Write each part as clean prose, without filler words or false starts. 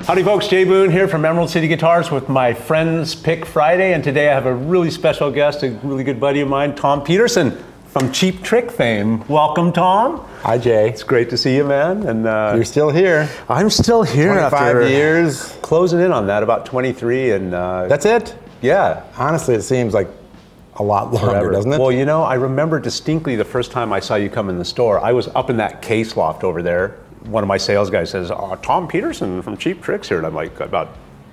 Howdy folks, Jay Boone here from Emerald City Guitars with my Friends Pick Friday, and today I have a really special guest, a really good buddy of mine, Tom Petersson from Cheap Trick fame. Welcome, Tom. Hi, Jay. It's great to see you, man. And you're still here. I'm still here 25 after years. Closing in on that, about 23, and that's it? Yeah. Honestly, it seems like a lot longer, Forever. doesn't it? Well, you know, I remember distincly the first time I saw you come in the store. I was up in that case loft over there. One of my sales guys says, Tom Petersson from Cheap Tricks here. And I'm like, about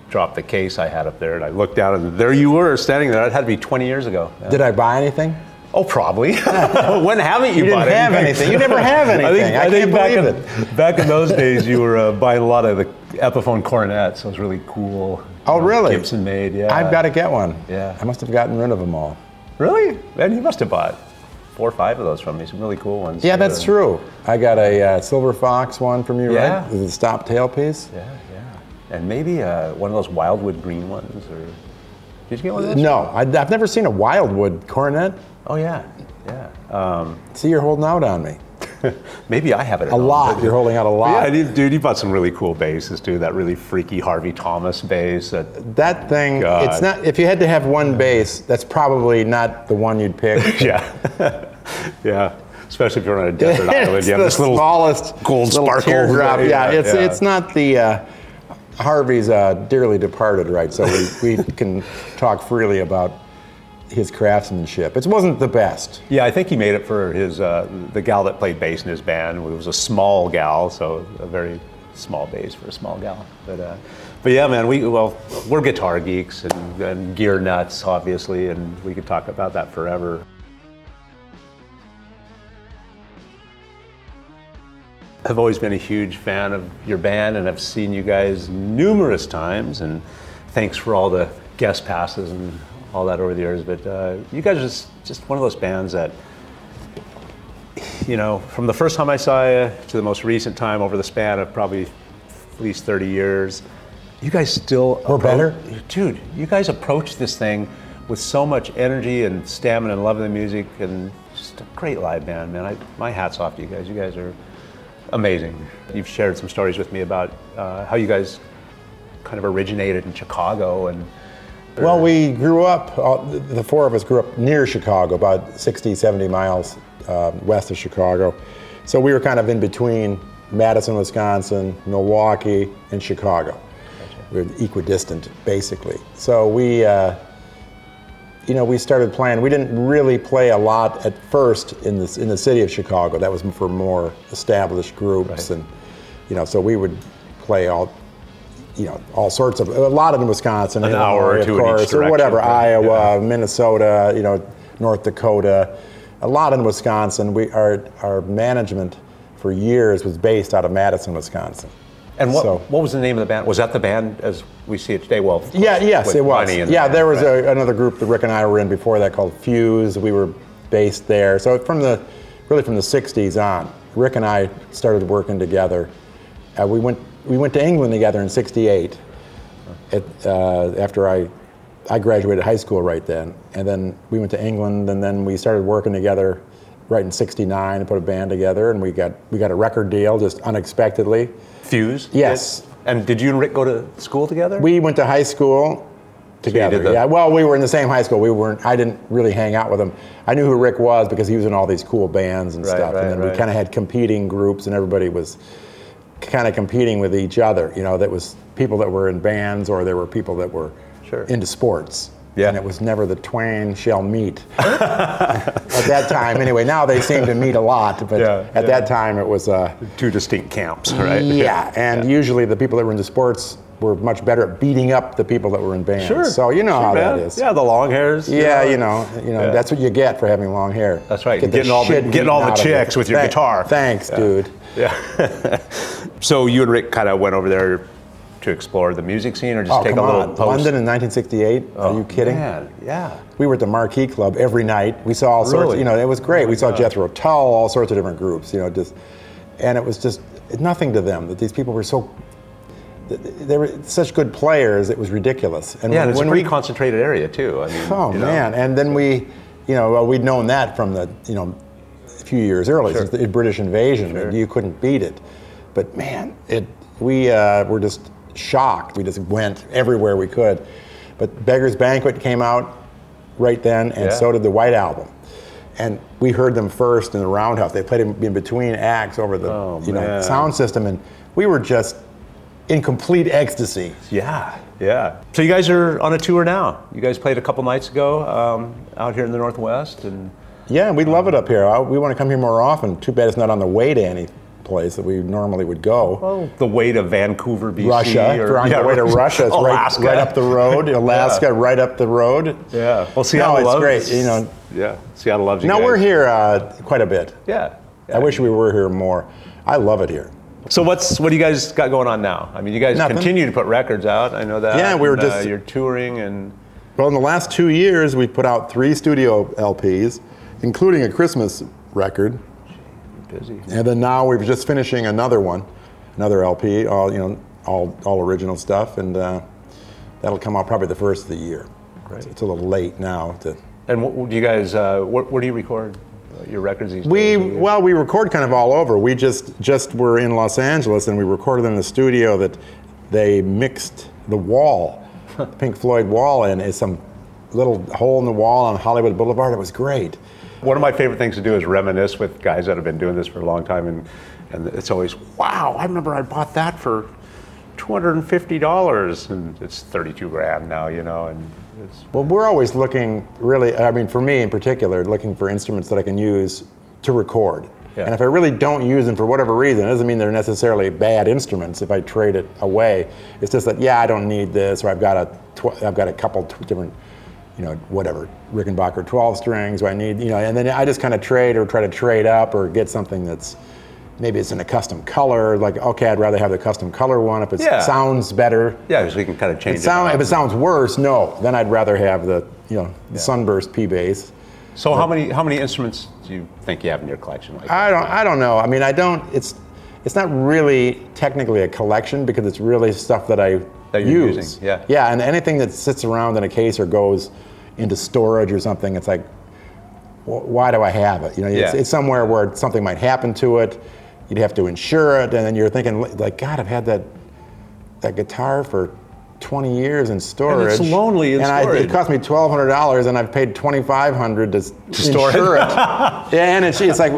dropped the case I had up there. And I looked down and there you were standing there. It had to be 20 years ago. Yeah. Did I buy anything? Oh, probably. When haven't you bought anything? You didn't have anything. You never have anything. I can't believe it. Back in those days, you were buying a lot of the Epiphone cornets. Those really cool. Oh, really? Gibson made, yeah. I've got to get one. Yeah. I must have gotten rid of them all. Really? Man, you must have bought 4 or 5 of those from me. Some really cool ones. Yeah, that's true. I got a Silver Fox one from you, Yeah. right? With the stop tailpiece. Yeah, yeah. And maybe one of those Wildwood green ones, or did you get one of those? No, I've never seen a Wildwood cornet. Oh yeah, yeah. See, you're holding out on me. Maybe I have it at A home. lot. You're holding out a lot. Yeah, dude, you bought some really cool basses, too. That really freaky Harvey Thomas bass. That thing, God. it's not. If you had to have one bass, that's probably not the one you'd pick. Yeah, yeah. Especially if you're on a desert island, It's you have the this little smallest gold little sparkle. teardrop. Yeah, It's not the Harvey's dearly departed, right? So we can talk freely about his craftsmanship. It wasn't the best. Yeah, I think he made it for his the gal that played bass in his band. It was a small gal, so a very small bass for a small gal. But yeah, man, we're guitar geeks and gear nuts, obviously, and we could talk about that forever. I've always been a huge fan of your band, and I've seen you guys numerous times, and thanks for all the guest passes and all that over the years. But you guys are just one of those bands that, you know, from the first time I saw you to the most recent time, over the span of probably at least 30 years, you guys still... We're better? Dude, you guys approach this thing with so much energy and stamina and love of the music, and just a great live band, man. My hat's off to you guys. You guys are amazing. You've shared some stories with me about how you guys kind of originated in Chicago. And Well, we grew up, the 4 of us grew up near Chicago, about 60, 70 miles west of Chicago. So we were kind of in between Madison, Wisconsin, Milwaukee, and Chicago. Gotcha. We were equidistant, basically. So we started playing. We didn't really play a lot at first in the city of Chicago. That was for more established groups, right. And so we would play all sorts of, a lot in Wisconsin, an hour or two of course, in each direction, or whatever, Iowa, yeah. Minnesota, North Dakota, a lot in Wisconsin. Our management for years was based out of Madison, Wisconsin. And what was the name of the band? Was that the band as we see it today? Well, yes, it was. Yeah, there was right. Another group that Rick and I were in before that called Fuse. We were based there. So really from the 60s on, Rick and I started working together. We went to England together in '68. After I graduated high school right then, and then we went to England, and then we started working together right in '69 and put a band together, and we got a record deal just unexpectedly. Fuse? Yes. And did you and Rick go to school together? We went to high school together. Yeah. Well, we were in the same high school. I didn't really hang out with him. I knew who Rick was because he was in all these cool bands and stuff. And then we kind of had competing groups, and everybody was kind of competing with each other. That was people that were in bands, or there were people that were into sports. Yeah. And it was never the twain shall meet. At that time, anyway. Now they seem to meet a lot, but at that time it was 2 distinct camps, right? Yeah, and usually the people that were into sports were much better at beating up the people that were in bands. Sure. So you know how man. that is. Yeah, the long hairs. Yeah, that's what you get for having long hair. That's right. Get Getting all the chicks with your guitar. Thanks, dude. Yeah. So you and Rick kind of went over there to explore the music scene, or just take a little post? London in 1968. Are you kidding? Man, yeah. We were at the Marquee Club every night. We saw all sorts. It was great. We saw Jethro Tull, all sorts of different groups. And it was just nothing to them that these people were so. They were such good players. It was ridiculous. And it's a pretty concentrated area too. Man! And then we'd known that from the a few years earlier, since the British invasion. Sure. You couldn't beat it. But man, we were just shocked. We just went everywhere we could. But Beggar's Banquet came out right then, and so did the White Album. And we heard them first in the Roundhouse. They played in between acts over the sound system, and we were just in complete ecstasy. Yeah. So you guys are on a tour now. You guys played a couple nights ago out here in the Northwest, and yeah, we love it up here. We want to come here more often. Too bad it's not on the way to any place that we normally would go. Well, the way to Vancouver, BC. Russia. If we're on the way to Russia, it's right up the road. Alaska, right up the road. Yeah. Well, Seattle loves great. You know. Yeah. Seattle loves you guys. No, we're here quite a bit. Yeah. I wish we were here more. I love it here. So what do you guys got going on now? I mean, you guys continue to put records out. I know that. Yeah, we were just you're touring and. Well, in the last 2 years, we put out 3 studio LPs, including a Christmas record. Busy. And then now we're just finishing another LP, all original stuff, and that'll come out probably the first of the year. Great. So it's a little late now. And what do you guys? Where do you record your records these days? We record kind of all over. We just were in Los Angeles, and we recorded in a studio that they mixed the wall, the Pink Floyd wall, in. It's some little hole in the wall on Hollywood Boulevard. It was great. One of my favorite things to do is reminisce with guys that have been doing this for a long time, and it's always, wow, I remember I bought that for $250, and it's $32,000 now, and it's... Well, we're always looking, really, I mean, for me in particular, looking for instruments that I can use to record. Yeah. And if I really don't use them for whatever reason, it doesn't mean they're necessarily bad instruments if I trade it away. It's just that, I don't need this, or I've got a couple different, whatever, Rickenbacker 12 strings, or I need, and then I just kind of trade or try to trade up or get something that's, maybe it's in a custom color, like, okay, I'd rather have the custom color one if it sounds better. Yeah, so you can kind of change it. If it sounds worse, no, then I'd rather have the, the Sunburst P-Bass. So how many instruments do you think you have in your collection? I don't know. I mean, it's not really technically a collection because it's really stuff that I use. Using. Yeah. Yeah, and anything that sits around in a case or goes into storage or something, it's like, why do I have it? It's somewhere where something might happen to it. You'd have to insure it, and then you're thinking, like, God, I've had that guitar for 20 years in storage. And it's lonely in storage. It cost me $1,200, and I've paid $2,500 to insure it. And it's like,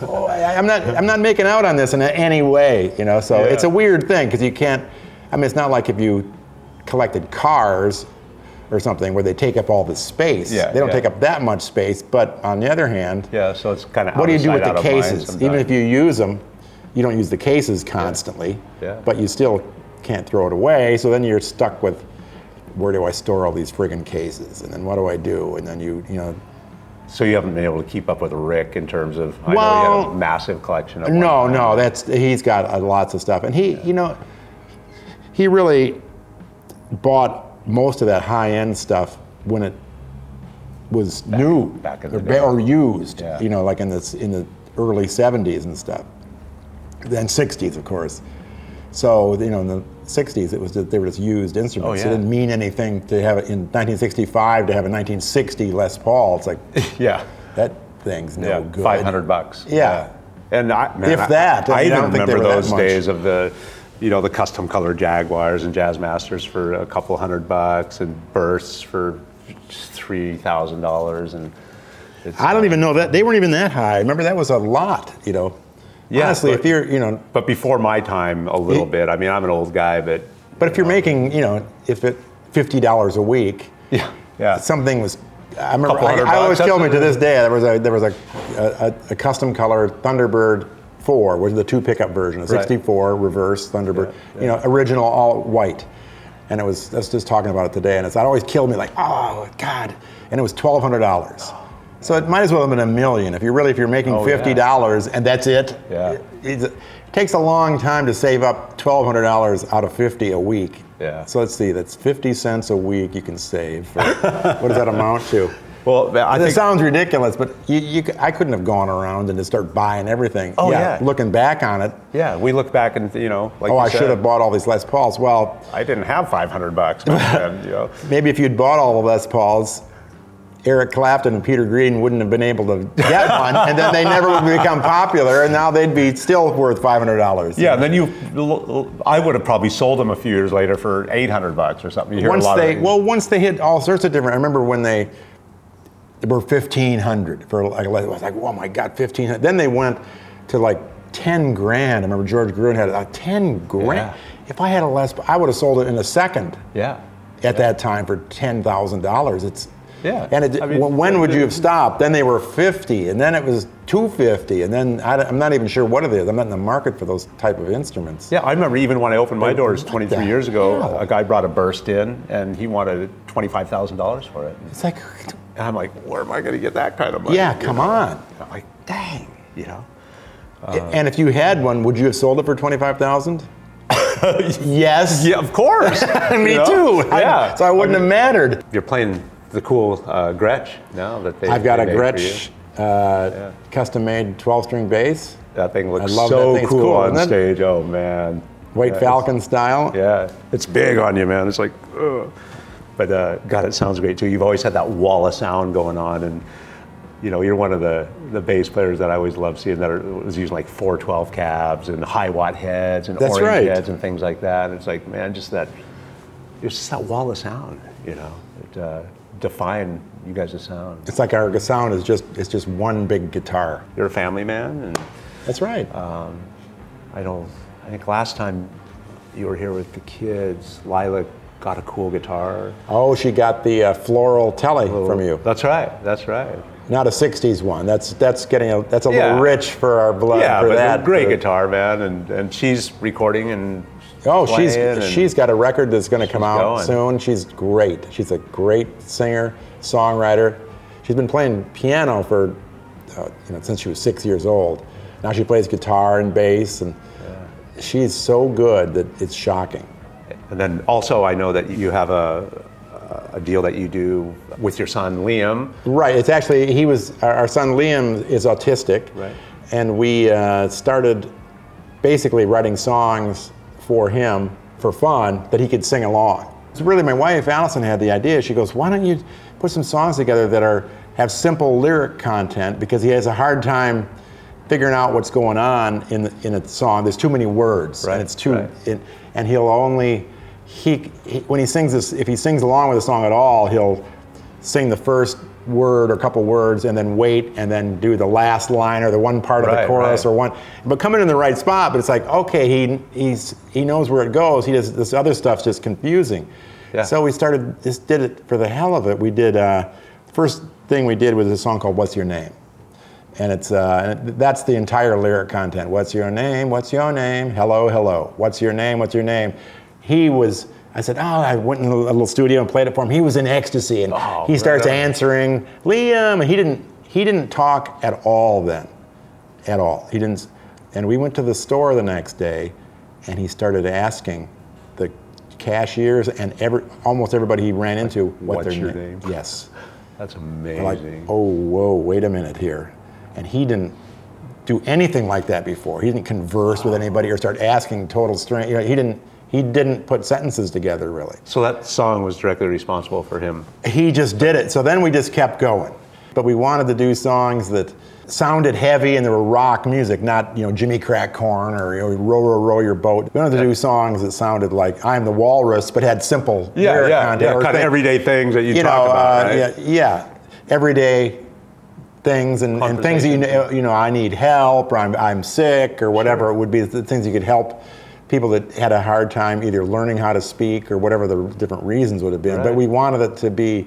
I'm not making out on this in any way, So it's a weird thing because you can't. I mean, it's not like if you collected cars or something where they take up all the space. They don't take up that much space, but on the other hand, so it's kind of what do you do with the cases? Even if you use them, you don't use the cases constantly, but you still can't throw it away, so then you're stuck with, where do I store all these friggin' cases? And then what do I do? And then you know. So you haven't been able to keep up with Rick in terms of, I know he had a massive collection of he's got lots of stuff. And he really bought most of that high-end stuff when it was new back in the day. or used, like in the early 70s and stuff. Then 60s, of course. So, in the 60s, they were just used instruments. It didn't mean anything to have it in 1965 to have a 1960 Les Paul. It's like, that thing's no good. $500. Yeah. And I even remember those days of the custom color Jaguars and Jazzmasters for a couple $100 and Bursts for $3,000, and I don't even know that they weren't even that high. Remember, that was a lot, Yeah, honestly, if you're, But before my time, a little bit. I mean, I'm an old guy, but if you're making, if it $50 a week, something was. I remember. I always killed me to this day. There was a custom color Thunderbird 4, which is the 2 pickup version, a 64 reverse Thunderbird, original all white. And I was just talking about it today, and it always killed me, like, oh God, and it was $1,200. So it might as well have been $1 million. If you're making $50 and that's it. It takes a long time to save up $1,200 out of $50 a week. Yeah. So let's see, that's 50 cents a week you can save. What does that amount to? Well, it sounds ridiculous, but I couldn't have gone around and just start buying everything. Looking back on it. Yeah, we look back and like I should have bought all these Les Pauls. Well, I didn't have $500 back then. Maybe if you'd bought all the Les Pauls, Eric Clapton and Peter Green wouldn't have been able to get one, and then they never would become popular, and now they'd be still worth $500. Yeah, and then I would have probably sold them a few years later for $800 or something. You hear once they hit all sorts of different. I remember when they were $1,500 for like, I was like, oh my God, $1,500. Then they went to like $10,000. I remember George Gruen had $10,000. Yeah. If I had a Les, I would have sold it in a second. Yeah. At that time for $10,000. It's yeah. And when would you have stopped? Then they were $50, and then it was $250, and then I'm not even sure what it is. I'm not in the market for those type of instruments. Yeah, I remember even when I opened my doors 23 years ago, a guy brought a burst in, and he wanted $25,000 for it. It's like, and I'm like, where am I going to get that kind of money? Yeah, come on. I'm like, dang, you know. And if you had one, would you have sold it for $25,000? Yes. Yeah, of course. Me too. Yeah. So I wouldn't have mattered. You're playing the cool Gretsch now that I've got a Gretsch custom-made 12-string bass. That thing looks so cool on stage. Oh man. White Falcon style. Yeah, it's big on you, man. It's like, ugh. But God, it sounds great too. You've always had that wall of sound going on, and you know, you're one of the bass players that I always love seeing that was using like 412 cabs and high watt heads and orange heads and things like that. And it's like, man, it's just that wall of sound, you know. It define you guys' sound. It's like our sound is just one big guitar. You're a family man, and that's right. I think last time you were here with the kids, Lila got a cool guitar. Oh, she got the floral telly from you. That's right. That's right. Not a '60s one. That's a little rich for our blood. Yeah, for but that. Great guitar, man, and she's recording and. Oh, she's got a record that's going to come out soon. She's great. She's a great singer, songwriter. She's been playing piano for since she was 6 years old. Now she plays guitar and bass, and she's so good that it's shocking. And then also, I know that you have a deal that you do with your son Liam. Right. It's actually our son Liam is autistic, right? And we started basically writing songs for him for fun that he could sing along. So really, my wife Allison had the idea. She goes, "Why don't you put some songs together that have simple lyric content, because he has a hard time figuring out what's going on in a song. There's too many words, right, and it's too and he'll only when he sings this, if he sings along with a song at all, he'll sing the first word or couple words and then wait and then do the last line or the one part of the chorus or one, but coming in the right spot. But it's like, okay, he knows where it goes. He does this other stuff's just confusing. Yeah. So we did it for the hell of it. We did first thing we did was a song called "What's Your Name," and that's the entire lyric content. What's your name? What's your name? Hello, hello. What's your name? What's your name? I said, I went in a little studio and played it for him. He was in ecstasy, and he starts answering, Liam, and he didn't talk at all then, at all. He didn't, and we went to the store the next day, and he started asking the cashiers and almost everybody he ran into what their name. Yes. That's amazing. Like, oh, whoa, wait a minute here. And he didn't do anything like that before. He didn't converse with anybody or start asking total strangers. He didn't put sentences together, really. So that song was directly responsible for him? He just did it. So then we just kept going. But we wanted to do songs that sounded heavy and they were rock music, not Jimmy Crack Corn or row, row, row your boat. We wanted to do songs that sounded like I'm the Walrus, but had simple lyric content. Kind of everyday things that you talk about, right? Everyday things and things that I need help or I'm sick or whatever. It would be the things you could help people that had a hard time either learning how to speak or whatever the different reasons would have been. Right. But we wanted it to be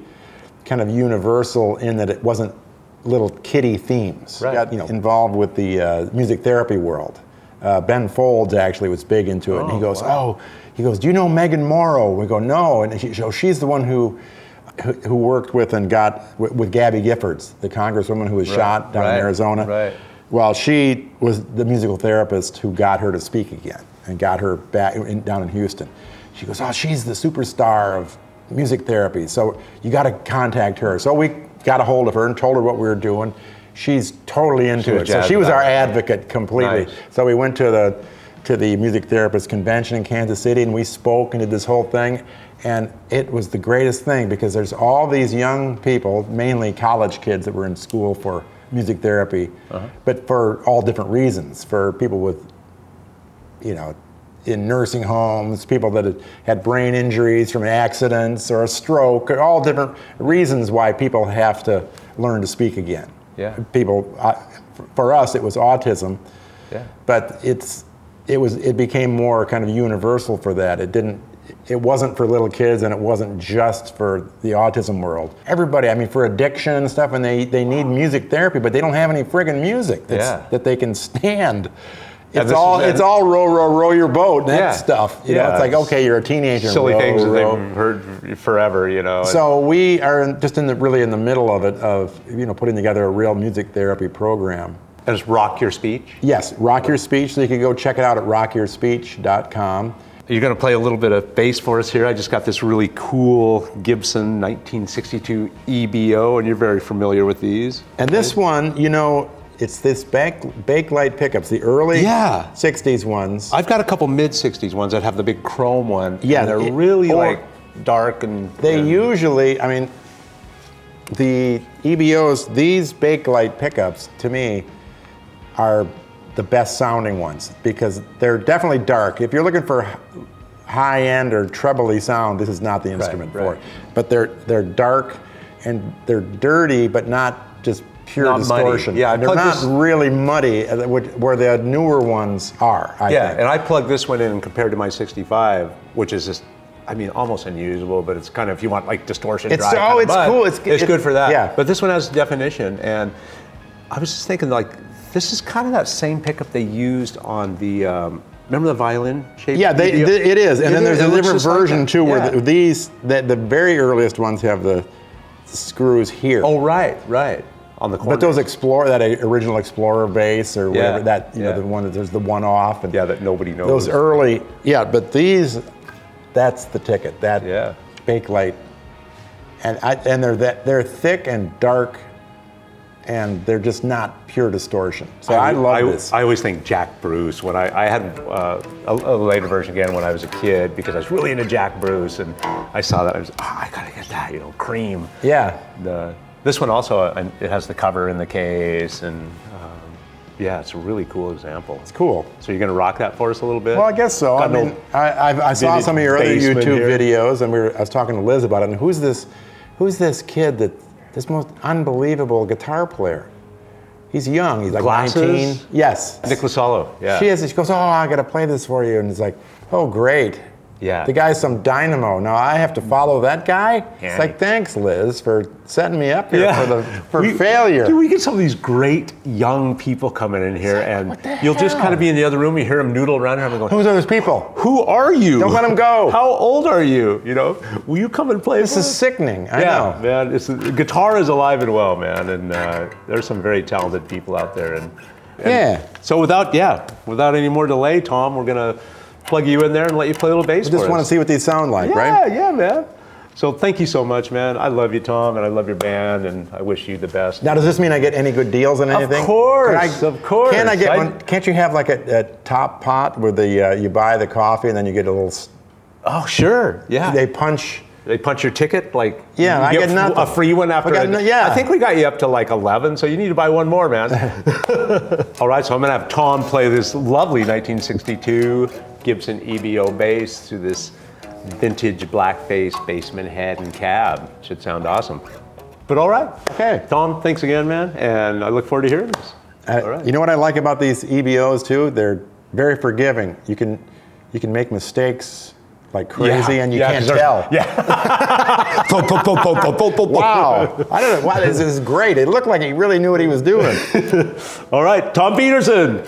kind of universal in that it wasn't little kiddie themes. Right. Got involved with the music therapy world. Ben Folds actually was big into it, and he goes, do you know Megan Morrow? We go, no, and she's the one who worked with and got with Gabby Giffords, the congresswoman who was shot down in Arizona. Right. Well, she was the musical therapist who got her to speak again and got her back down in Houston. She goes, she's the superstar of music therapy, so you got to contact her. So we got a hold of her and told her what we were doing. She's totally into it. So she was our advocate completely. Nice. So we went to the music therapist convention in Kansas City, and we spoke and did this whole thing. And it was the greatest thing because there's all these young people, mainly college kids that were in school for music therapy, but for all different reasons. For people with, in nursing homes, people that had brain injuries from accidents or a stroke, or all different reasons why people have to learn to speak again. Yeah. People, for us, it was autism. Yeah. But it became more kind of universal for that. It wasn't for little kids, and it wasn't just for the autism world. Everybody, I mean, for addiction and stuff, and they need music therapy, but they don't have any friggin' music that they can stand. It's all row your boat, that stuff. You know, it's like, okay, you're a teenager. Silly things that they've heard forever, you know. So we are just really in the middle of it, of putting together a real music therapy program. And it's Rock Your Speech? Yes, Rock Your Speech. So you can go check it out at rockyourspeech.com. You're going to play a little bit of bass for us here. I just got this really cool Gibson 1962 EB-0, and you're very familiar with these. And this one, it's this Bakelite pickups, the early 60s ones. I've got a couple mid-60s ones that have the big chrome one. Yeah. And they're really dark and... They usually, I mean, the EB-0s, these Bakelite pickups, to me, are the best sounding ones because they're definitely dark. If you're looking for high end or trebly sound, this is not the instrument for it. But they're dark and they're dirty, but not just pure distortion. Muddy. Yeah, they're not really muddy, where the newer ones are. I think. And I plugged this one in compared to my 65, which is just, I mean, almost unusable, but it's kind of, if you want like distortion, it's cool. It's good for that. Yeah. But this one has definition, and I was just thinking, like, this is kind of that same pickup they used on the, remember the violin shape? Yeah, it is. And then there's a different version too, where the very earliest ones have the screws here. Oh, right. On the corner. But those that original Explorer bass or whatever, the one that there's the one off. And that nobody knows. Those early, but these, that's the ticket, that Bakelite. And they're thick and dark, and they're just not pure distortion. So I love this. I always think Jack Bruce. When I had a later version again when I was a kid, because I was really into Jack Bruce, and I saw that, I was, I gotta get that, cream. Yeah. This one also, it has the cover in the case, and it's a really cool example. It's cool. So you're gonna rock that for us a little bit? Well, I guess so. I saw some of your other YouTube videos, and I was talking to Liz about it. And who's this kid this most unbelievable guitar player? He's young. He's like Glasses? 19. Yes. Nicholas Solo. Yeah. She goes, I got to play this for you, and it's like, oh, great. Yeah. The guy's some dynamo. Now I have to follow that guy? Yeah. It's like, thanks, Liz, for setting me up here for failure. Dude, we get some of these great young people coming in here, and you'll just kind of be in the other room, you hear them noodle around here, and going, who's those people? Who are you? Don't let them go. How old are you? Will you come and play? This is sickening. I know. Man. Guitar is alive and well, man, and there's some very talented people out there. And so without any more delay, Tom, we're gonna plug you in there and let you play a little bass. I just want to see what these sound like, right? Yeah, man. So thank you so much, man. I love you, Tom, and I love your band, and I wish you the best. Now, does this mean I get any good deals on anything? Of course, of course. Can I get one? Can't you have like a top pot where you buy the coffee and then you get a little? Oh, sure. Yeah. They punch your ticket, like I get nothing. A free one after. I think we got you up to like 11, so you need to buy one more, man. All right, so I'm gonna have Tom play this lovely 1962 Gibson EB-0 bass through this vintage black bass Bassman head and cab. Should sound awesome. But all right. Okay. Tom, thanks again, man, and I look forward to hearing this. All right. You know what I like about these EB-0s too? They're very forgiving. You can make mistakes like crazy, and you can't tell. Wow. I don't know. Wow, this is great. It looked like he really knew what he was doing. All right, Tom Petersson.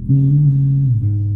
Mm-hmm.